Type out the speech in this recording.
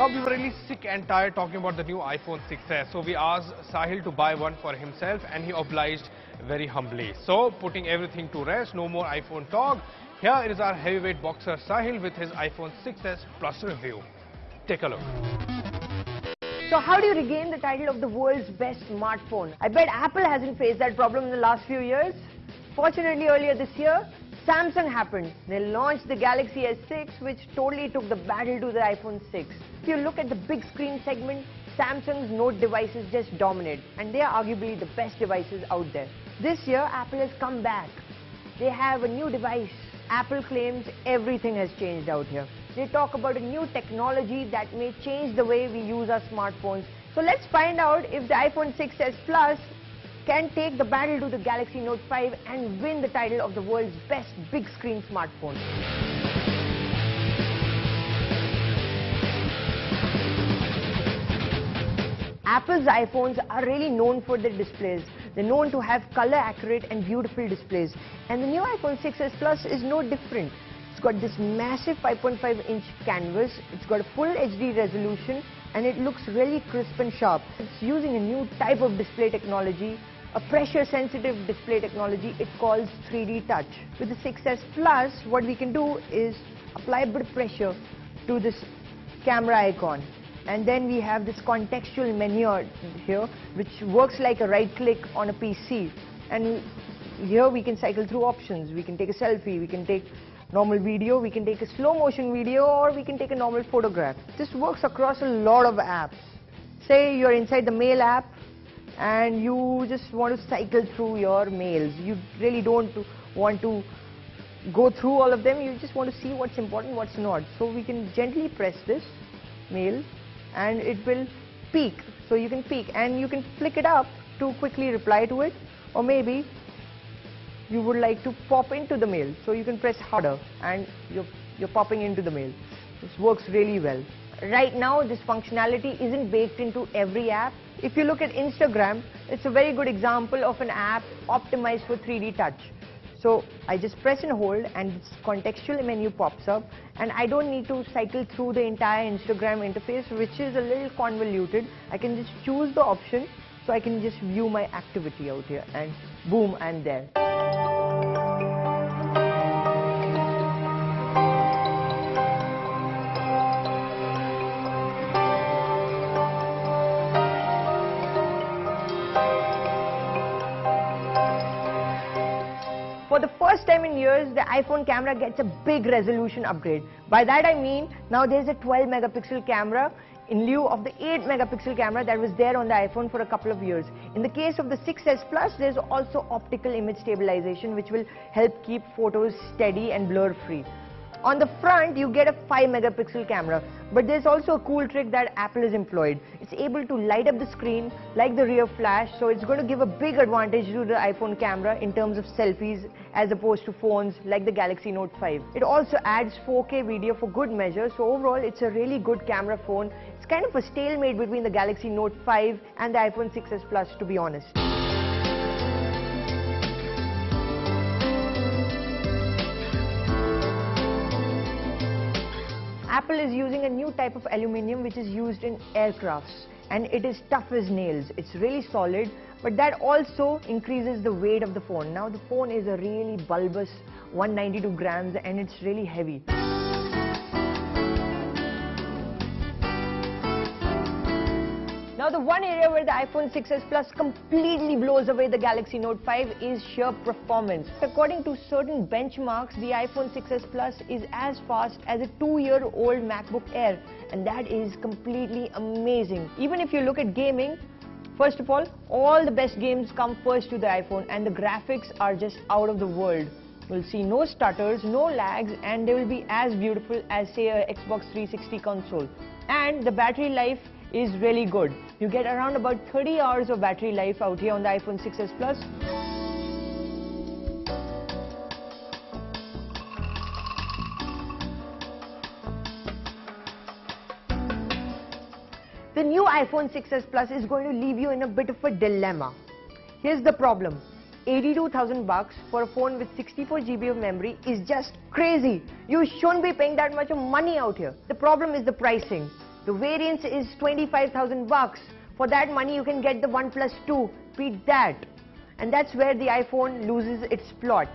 Now we were really sick and tired talking about the new iPhone 6s, so we asked Sahil to buy one for himself and he obliged very humbly. So putting everything to rest, no more iPhone talk. Here is our heavyweight boxer Sahil with his iPhone 6s Plus review. Take a look. So how do you regain the title of the world's best smartphone? I bet Apple hasn't faced that problem in the last few years. Fortunately, earlier this year, Samsung happened. They launched the Galaxy S6, which totally took the battle to the iPhone 6. If you look at the big screen segment, Samsung's Note devices just dominate, and they are arguably the best devices out there. This year, Apple has come back. They have a new device. Apple claims everything has changed out here. They talk about a new technology that may change the way we use our smartphones. So let's find out if the iPhone 6s Plus can take the battle to the Galaxy Note 5 and win the title of the world's best big screen smartphone. Apple's iPhones are really known for their displays. They're known to have color accurate and beautiful displays. And the new iPhone 6s Plus is no different. It's got this massive 5.5-inch canvas, it's got a full HD resolution, and it looks really crisp and sharp. It's using a new type of display technology, a pressure-sensitive display technology it calls 3D touch. With the 6s Plus, what we can do is apply a bit of pressure to this camera icon. And then we have this contextual menu here, which works like a right click on a PC. And here we can cycle through options. We can take a selfie, we can take normal video, we can take a slow motion video, or we can take a normal photograph. This works across a lot of apps. Say you're inside the mail app and you just want to cycle through your mails. You really don't want to go through all of them. You just want to see what's important, what's not. So we can gently press this mail and it will peek. So you can peek and you can flick it up to quickly reply to it, or maybe you would like to pop into the mail. So you can press harder and you're popping into the mail. This works really well. Right now, this functionality isn't baked into every app. If you look at Instagram, it's a very good example of an app optimized for 3D touch. So I just press and hold and this contextual menu pops up, and I don't need to cycle through the entire Instagram interface, which is a little convoluted. I can just choose the option, so I can just view my activity out here, and boom, I'm there. For the first time in years, the iPhone camera gets a big resolution upgrade. By that I mean, now there's a 12 megapixel camera in lieu of the 8 megapixel camera that was there on the iPhone for a couple of years. In the case of the 6s Plus, there's also optical image stabilization, which will help keep photos steady and blur free. On the front, you get a 5 megapixel camera, but there's also a cool trick that Apple has employed. It's able to light up the screen like the rear flash, so it's going to give a big advantage to the iPhone camera in terms of selfies as opposed to phones like the Galaxy Note 5. It also adds 4K video for good measure, so overall it's a really good camera phone. It's kind of a stalemate between the Galaxy Note 5 and the iPhone 6s Plus, to be honest. Apple is using a new type of aluminium which is used in aircrafts, and it is tough as nails. It's really solid, but that also increases the weight of the phone. Now the phone is a really bulbous 192 grams and it's really heavy. Now the one area where the iPhone 6s Plus completely blows away the Galaxy Note 5 is sheer performance. According to certain benchmarks, the iPhone 6s Plus is as fast as a 2-year-old MacBook Air, and that is completely amazing. Even if you look at gaming, first of all the best games come first to the iPhone, and the graphics are just out of the world. You'll see no stutters, no lags, and they will be as beautiful as, say, a Xbox 360 console. And the battery life is really good. You get around about 30 hours of battery life out here on the iPhone 6s Plus. The new iPhone 6s Plus is going to leave you in a bit of a dilemma. Here's the problem. 82,000 bucks for a phone with 64 GB of memory is just crazy. You shouldn't be paying that much of money out here. The problem is the pricing. The variance is 25,000 bucks. For that money, you can get the OnePlus 2. Beat that. And that's where the iPhone loses its plot.